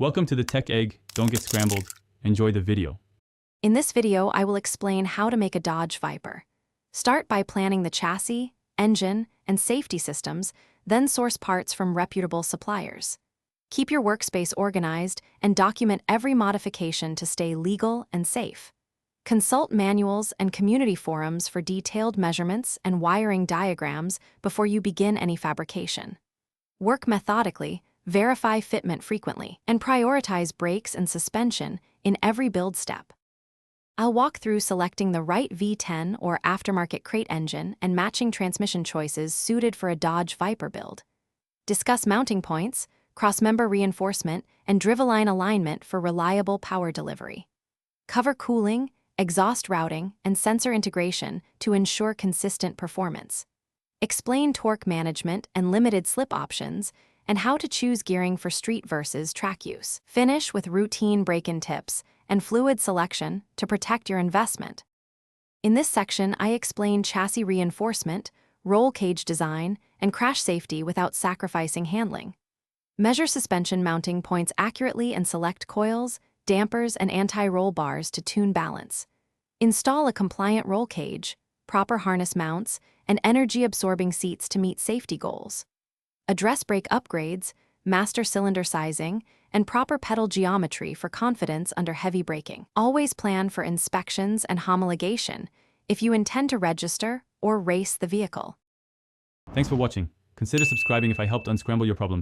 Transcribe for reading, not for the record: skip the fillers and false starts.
Welcome to the Tech Egg. Don't get scrambled. Enjoy the video. In this video, I will explain how to make a Dodge Viper. Start by planning the chassis, engine, and safety systems, then source parts from reputable suppliers. Keep your workspace organized and document every modification to stay legal and safe. Consult manuals and community forums for detailed measurements and wiring diagrams before you begin any fabrication. Work methodically, verify fitment frequently, and prioritize brakes and suspension in every build step. I'll walk through selecting the right V10 or aftermarket crate engine and matching transmission choices suited for a Dodge Viper build. Discuss mounting points, cross-member reinforcement, and driveline alignment for reliable power delivery. Cover cooling, exhaust routing, and sensor integration to ensure consistent performance. Explain torque management and limited slip options, and how to choose gearing for street versus track use. Finish with routine break-in tips and fluid selection to protect your investment. In this section, I explain chassis reinforcement, roll cage design, and crash safety without sacrificing handling. Measure suspension mounting points accurately and select coils, dampers, and anti-roll bars to tune balance. Install a compliant roll cage, proper harness mounts, and energy-absorbing seats to meet safety goals. Address brake upgrades, master cylinder sizing, and proper pedal geometry for confidence under heavy braking. Always plan for inspections and homologation if you intend to register or race the vehicle. Thanks for watching. Consider subscribing if I helped unscramble your problems.